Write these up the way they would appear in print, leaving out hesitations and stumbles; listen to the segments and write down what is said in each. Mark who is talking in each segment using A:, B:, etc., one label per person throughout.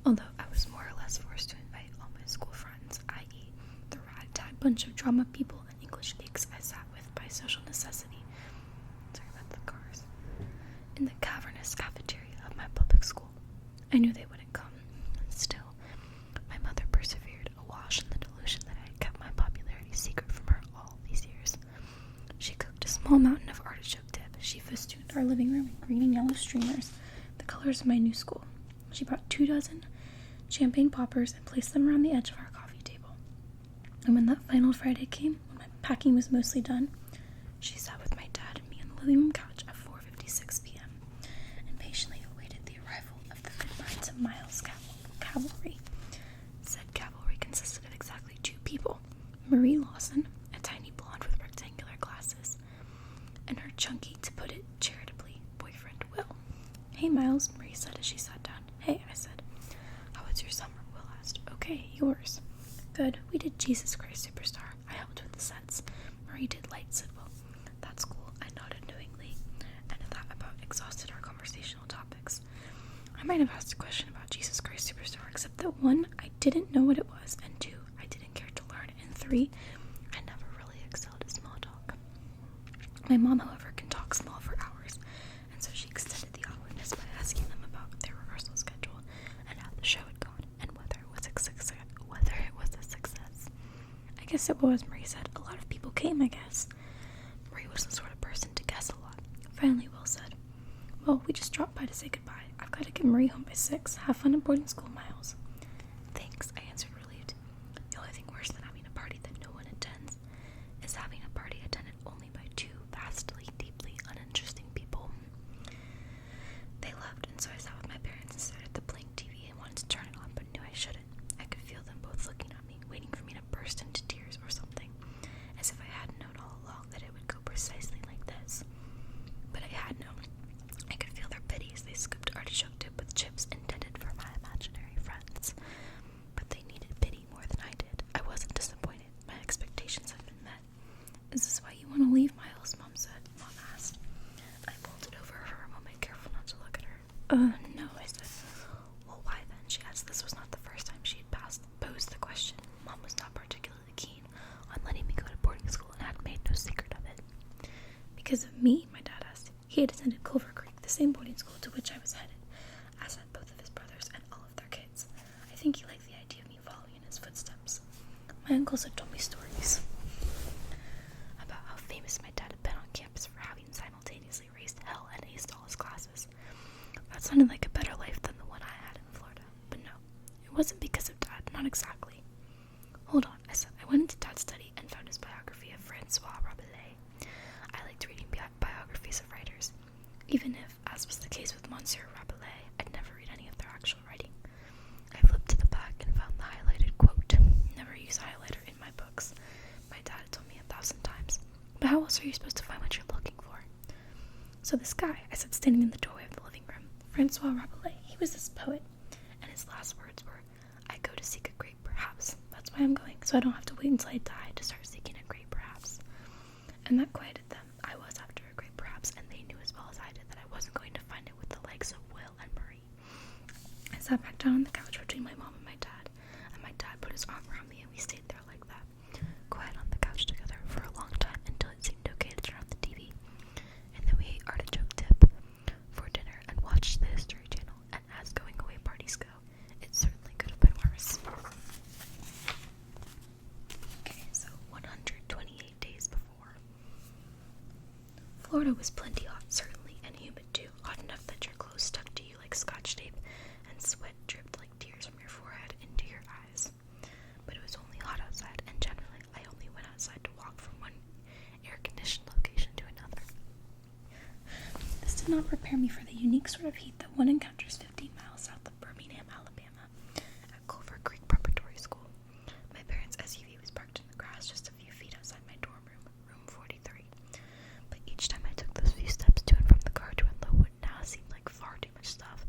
A: although I was more or less forced to invite all my school friends, i.e. the ragtag bunch of drama people and English geeks I sat with by social necessity. Sorry about the cars. In the cavernous cafeteria of my public school. I knew they wouldn't come, and still, my mother persevered, awash in the delusion that I had kept my popularity secret from her all these years. She cooked a small mountain of artichoke dip. She festooned our living room in green and yellow streamers, the colors of my new school. She brought 24 champagne poppers and placed them around the edge of our coffee table. And when that final Friday came, when my packing was mostly done, she sat with my dad and me on the living room couch at 4:56 p.m. and patiently awaited the arrival of the goodbye to Miles cavalry. Said cavalry consisted of exactly 2 people: Marie Lawson, a tiny blonde with rectangular glasses, and her chunky, to put it charitably, boyfriend, Will. "Hey, Miles," Marie said as she sat down. "Hey," I said. "How was your summer?" Will asked. "Okay, yours?" "Good. We did Jesus Christ Superstar. I helped with the sets. Marie did Light," said Will. "That's cool," I nodded knowingly, and that about exhausted our conversational topics. I might have asked a question about Jesus Christ Superstar, except that 1, I didn't know what it was, and 2, I didn't care to learn, and 3, I never really excelled at small talk. My mom, however, can talk small for hours, and so she extended the awkwardness by asking them about their rehearsal schedule and how the show had gone and whether it was a success. "I guess it was," Marie said. "A lot of people came, I guess." Marie was the sort of person to guess a lot. Finally, Will said, "Well, we just dropped by to say goodbye. I've got to get Marie home by 6. Have fun at boarding school, Miles." "Thanks," I answered, relieved. The only thing worse than having a party that no one attends is having a party attended only by 2 vastly, deeply uninteresting people. They left, and so I sat with my parents and stared at the blank TV and wanted to turn it on, but knew I shouldn't. I could feel them both looking at me, waiting for me to burst into tears or something, as if I had known all along that it would go precisely like this. But I had known. I could feel their pity as they scooped artichoke dip with chips intended for my imaginary friends. But they needed pity more than I did. I wasn't disappointed. My expectations had been met. "Is this why you want to leave, Miles?" Mom asked. I pulled it over her a moment, careful not to look at her. No," I said. "Well, why then?" she asked. This was not the first time she had posed the question. Mom was not particularly keen on letting me go to boarding school and had made no secret of it. "Because of me?" my dad asked. He had attended Clover Creek, the same boarding school to which I was headed, as had both of his brothers and all of their kids. I think he liked the idea of me following in his footsteps. My uncles had told me stories about how famous my dad had been on campus for having simultaneously raised hell and aced all his classes. That sounded like a better life than the one I had in Florida. But no, it wasn't because of Dad, not exactly. "Hold on," I said. I went into Dad's study and found his biography of Francois Rabelais. I liked reading biographies of writers, even if, as was the case with Monsieur Rabelais, I'd never read any of their actual writing. I flipped to the back and found the highlighted quote. "Never use highlighter in my books." My dad had told me 1,000 times. But how else are you supposed to find what you're looking for? "So this guy," I said, standing in the doorway of the living room, "Francois Rabelais, he was this poet, and his last words were, 'I go to seek a great perhaps. That's why I'm going, so I don't have to wait until I die to start seeking a great perhaps.' And that quieted them. I was after a great perhaps, and they knew as well as I did that I wasn't going to find it with the likes of Will and Marie. I sat back down on the couch between my mom and my dad put his arm around me, and we stayed there like that, quiet on the couch together for a long time until it seemed okay to turn on the TV. And then we ate artichoke dip for dinner and watched the History Channel, and as going away parties go, it certainly could have been worse. Okay, so 128 days before. Florida was plenty hot, certainly, and humid too, hot enough that your clothes stuck to you like Scotch tape, and sweat dripped like tears from your forehead into your eyes. But it was only hot outside, and generally I only went outside to walk from one air-conditioned location to another. This did not prepare me for the unique sort of heat that one encounters 15 miles south of Birmingham, Alabama, at Clover Creek Preparatory School. My parents' SUV was parked in the grass just a few feet outside my dorm room, room 43. But each time I took those few steps to and from the car to unload what now seemed like far too much stuff,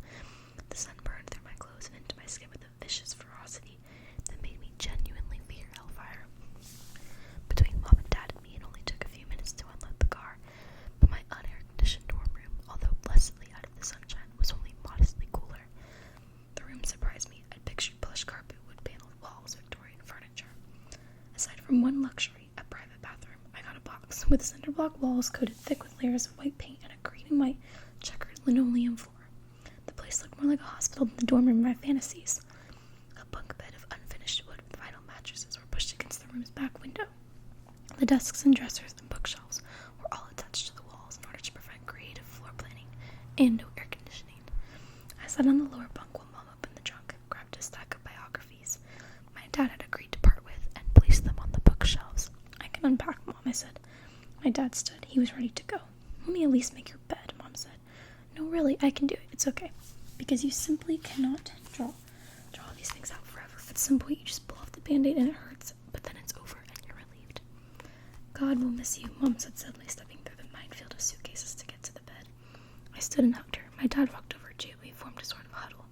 A: the sun burned through my clothes and into my skin with a vicious ferocity that made me genuinely fear hellfire. Between Mom and Dad and me, it only took a few minutes to unload the car, but my unair-conditioned dorm room, although blessedly out of the sunshine, was only modestly cool. from one luxury, a private bathroom, I got a box with cinder block walls coated thick with layers of white paint and a green and white checkered linoleum floor. The place looked more like a hospital than the dorm room of my fantasies. A bunk bed of unfinished wood with vinyl mattresses were pushed against the room's back window. The desks and dressers and bookshelves were all attached to the walls in order to prevent creative floor planning and no air conditioning. I sat on the lower bunk while Mom opened the trunk, grabbed a stack of biographies my dad had agreed to part with, and placed them on the bookshelves. I can unpack, Mom, I said. My dad stood. He was ready to go. Let me at least make your bed, Mom said. No, really, I can do it. It's okay. Because you simply cannot draw these things out forever. At some point, you just pull off the Band-Aid and it hurts, but then it's over and you're relieved. God will miss you, Mom said suddenly, stepping through the minefield of suitcases to get to the bed. I stood and hugged her. My dad walked over too. We formed a sort of huddle.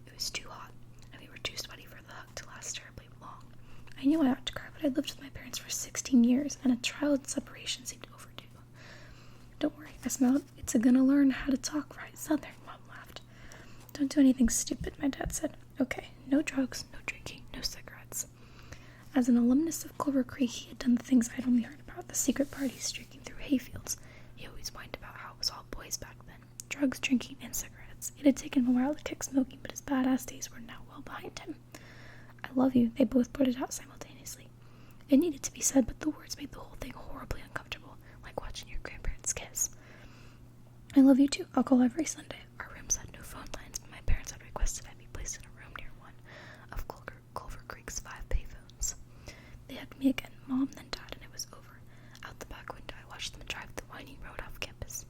A: It was too hot, and we were too sweaty for the hug to last terribly long. I knew I ought to cry, but I'd lived with my parents for 16 years, and a child's separation seemed overdue. Don't worry, I smiled. It's gonna learn how to talk right Southern, Mom laughed. Don't do anything stupid, my dad said. Okay, no drugs, no drinking, no cigarettes. As an alumnus of Clover Creek, he had done the things I'd only heard about, the secret parties streaking through hayfields. He always whined about how it was all boys back then. Drugs, drinking, and cigarettes. It had taken him a while to kick smoking, but his badass days were now well behind him. I love you, they both blurted out simultaneously. It needed to be said, but the words made the whole thing horribly uncomfortable, like watching your grandparents kiss. I love you too. I'll call every Sunday. Our rooms had no phone lines, but my parents had requested I be placed in a room near one of Culver Creek's 5 payphones. They hugged me again, Mom, then Dad, and it was over. Out the back window, I watched them drive the winding road off campus.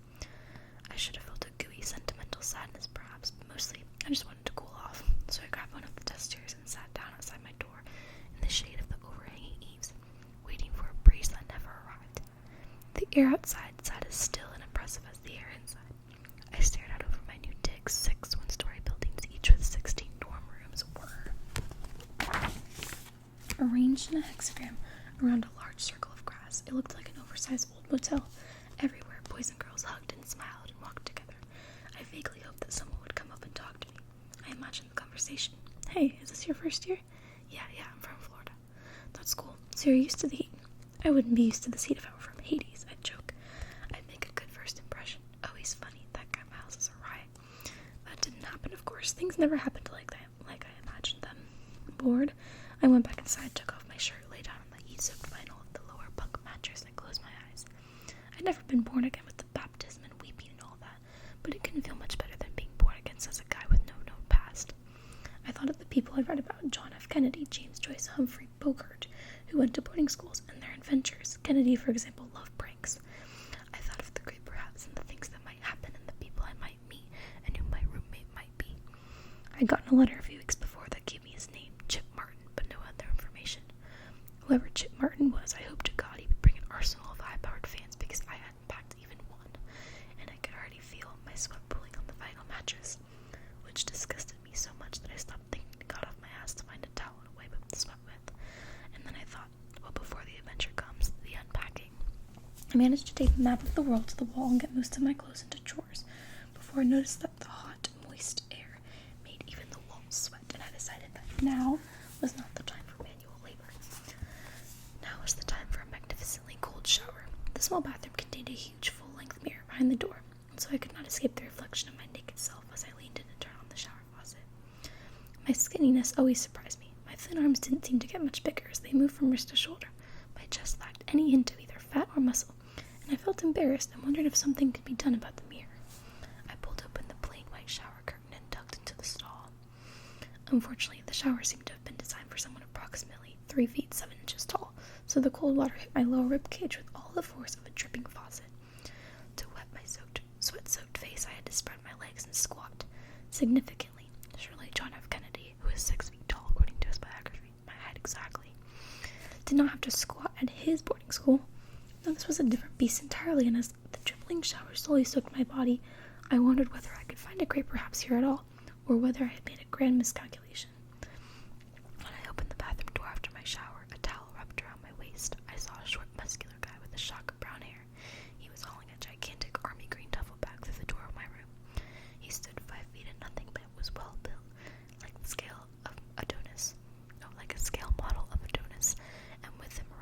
A: I should have felt a gooey, sentimental sadness, perhaps, but mostly I just wanted to cool off. So I grabbed one of the desk chairs and sat down outside my door in the shade of the overhanging eaves, waiting for a breeze that never arrived. The air outside sat as still and impressive as the air inside. I stared out over my new digs. 6 one-story buildings, each with 16 dorm rooms, were arranged in a hexagram around a large circle of grass. It looked like an oversized old motel. Everywhere, boys and girls hugged and smiled and walked together. I vaguely hoped that someone would come up and talk to me. I imagined the conversation. Hey, is this your first year? Yeah, I'm from Florida. That's cool. So you're used to the heat? I wouldn't be used to this heat if I were from Hades, I'd joke. I'd make a good first impression. Oh, he's funny. That guy Miles is a riot. That didn't happen, of course. Things never happened like I imagined them. Bored, I went back inside, took off my shirt, lay down on the heat-soaked vinyl of the lower bunk mattress, and closed my eyes. I'd never been born again with the baptism and weeping and all that, but it couldn't feel much better than being born again as a guy with no known past. I thought of the people I read about, John F. Kennedy, James Joyce, Humphrey Bogart, who went to boarding schools, and their adventures. Kennedy, for example, loved pranks. I thought of the great perhaps and the things that might happen and the people I might meet and who my roommate might be. I'd gotten a letter a few weeks before that gave me his name, Chip Martin, but no other information. Whoever Chip Martin was, I hoped to God he would bring an arsenal of high-powered fans because I hadn't packed even one, and I could already feel my sweat pooling on the vinyl mattress, which disgusted me so much that I stopped thinking and got off my ass to find a towel and wipe up the sweat with. And then I thought, well, before the adventure comes, the unpacking. I managed to tape a map of the world to the wall and get most of my clothes into drawers before I noticed that the hot, moist air made even the walls sweat, and I decided that now was not the time for manual labor. Now was the time for a magnificently cold shower. The small bathroom contained a huge full-length mirror behind the door, and so I could not escape the reflection of my naked self as I leaned in and turned on the shower faucet. My skinniness always surprised me. My thin arms didn't seem to get much bigger as they moved from wrist to shoulder. My chest lacked any hint of either fat or muscle, and I felt embarrassed and wondered if something could be done about the mirror. I pulled open the plain white shower curtain and ducked into the stall. Unfortunately, the shower seemed to have been designed for someone approximately 3 feet 7 inches tall, so the cold water hit my lower rib cage with all the force of a dripping faucet. To wet my sweat-soaked face, I had to spread my legs and squat. Significantly, surely John F. Kennedy, who was 6 feet tall according to his biography, my height exactly, did not have to squat at his boarding school. No, this was a different beast entirely, and as the dribbling shower slowly soaked my body, I wondered whether I could find a grave perhaps here at all, or whether I had made a grand miscalculation. When I opened the bathroom door after my shower, a towel wrapped around my waist, I saw a short, muscular guy with a shock of brown hair. He was hauling a gigantic army green duffel bag through the door of my room. He stood 5 feet and nothing, but was well built, like a scale model of Adonis, and with him a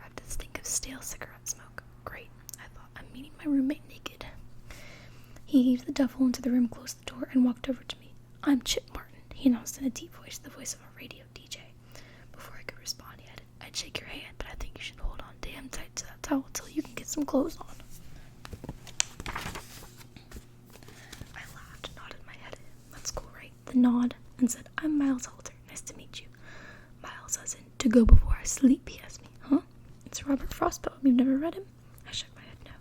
A: waved the duffel into the room, closed the door, and walked over to me. "I'm Chip Martin," he announced in a deep voice, the voice of a radio DJ. Before I could respond, he added, "I'd shake your hand, but I think you should hold on damn tight to that towel till you can get some clothes on." I laughed, nodded my head. "That's cool, right?" The nod, and said, "I'm Miles Halter. Nice to meet you." Miles, as in, to go before I sleep, he asked me. "Huh? It's Robert Frostbone. You've never read him?" I shook my head no.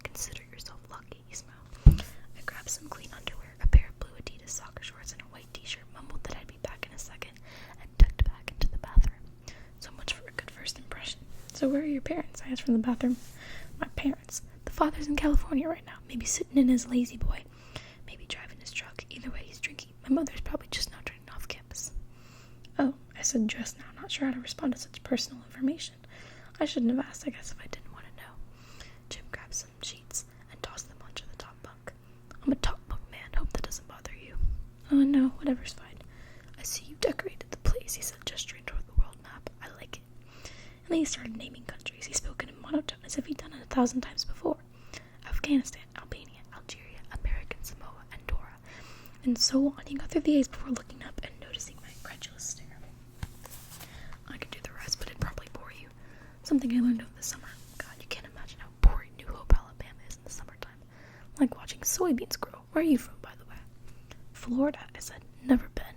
A: "Consider yourself lucky," he smiled. I grabbed some clean underwear, a pair of blue Adidas soccer shorts, and a white t-shirt, mumbled that I'd be back in a second, and ducked back into the bathroom. So much for a good first impression. "So where are your parents?" I asked from the bathroom. "My parents? The father's in California right now, maybe sitting in his lazy boy, maybe driving his truck. Either way, he's drinking. My mother's probably just now turning off campus." "Oh," I said just now, not sure how to respond to such personal information. I shouldn't have asked, I guess, if I didn't want to know. Jim grabbed some sheets and tossed them onto the top bunk. "I'm a top bunk man. Hope that doesn't bother you." "Oh, no, whatever's fine." "I see you decorated the place," he said, gesturing toward the world map. "I like it." And then he started naming countries. He spoke in a monotone as if he'd done it 1,000 times before. Afghanistan, Albania, Algeria, American Samoa, Andorra, and so on. He got through the A's before looking up and noticing my incredulous stare. I could do the rest, but it'd probably bore you. Something I learned over the summer. God, you can't imagine how boring New Hope, Alabama is in the summertime. Like watching soybeans grow. Where are you from, by the way? "Florida," I said. "Never been."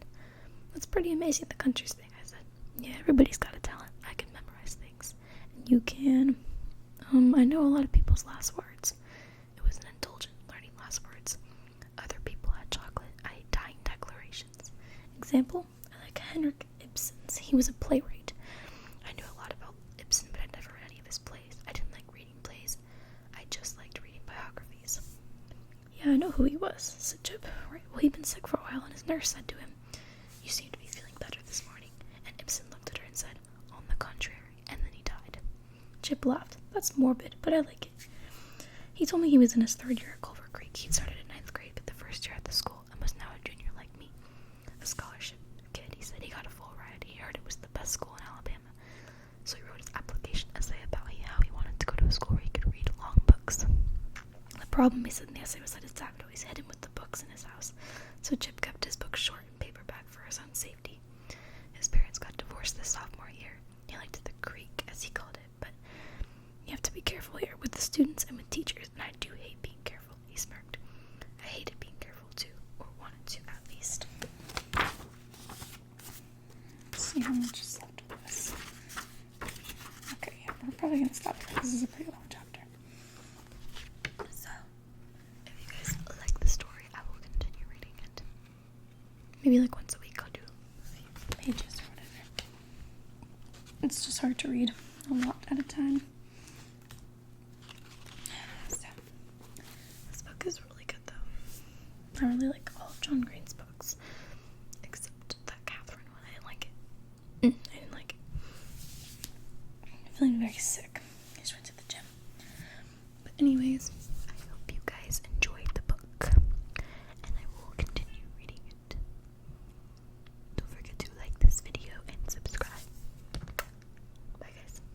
A: "That's pretty amazing, the country's thing," I said. "Yeah, everybody's got a talent. I can memorize things." "And you can?" I know a lot of people's last words." It was an indulgent learning last words. Other people had chocolate. I ate dying declarations. Example? I like Henrik Ibsen's. He was a playwright. I knew a lot about Ibsen, but I'd never read any of his plays. I didn't like reading plays. I just liked reading biographies. "Yeah, I know who he was," said Chip. "Right, well, he'd been sick for a while, and his nurse said to him, 'You seem to be feeling better this morning.' And Ibsen looked at her and said, 'On the contrary,' and then he died." Chip laughed. "That's morbid, but I like it." He told me he was in his 3rd year at Culver Creek. He'd started in 9th grade, but the first year at the school, and was now a junior like me. A scholarship kid, he said. He got a full ride. He heard it was the best school in Alabama. So he wrote his application essay about how he wanted to go to a school where he could read long books. The problem, he said in the essay, was that his dad would always hit him with the books in his house. So Chip kept his books short and paperback for his own safety. His parents got divorced this sophomore year. He liked the Creek, as he called it, but you have to be careful here with the students and with teachers, and I do hate being careful, he smirked. I hated being careful too, or wanted to at least. Let's see how much is left of this. Okay, yeah, we're probably going to stop here. This is a pretty long chapter. So, if you guys like the story, I will continue reading it. Maybe like once a week I'll do a few pages or whatever. It's just hard to read a lot at a time. So, this book is really good though. I really like all of John Green's books, except that Catherine one. I didn't like it. I didn't like it. I'm feeling very sick. I just went to the gym. But anyways,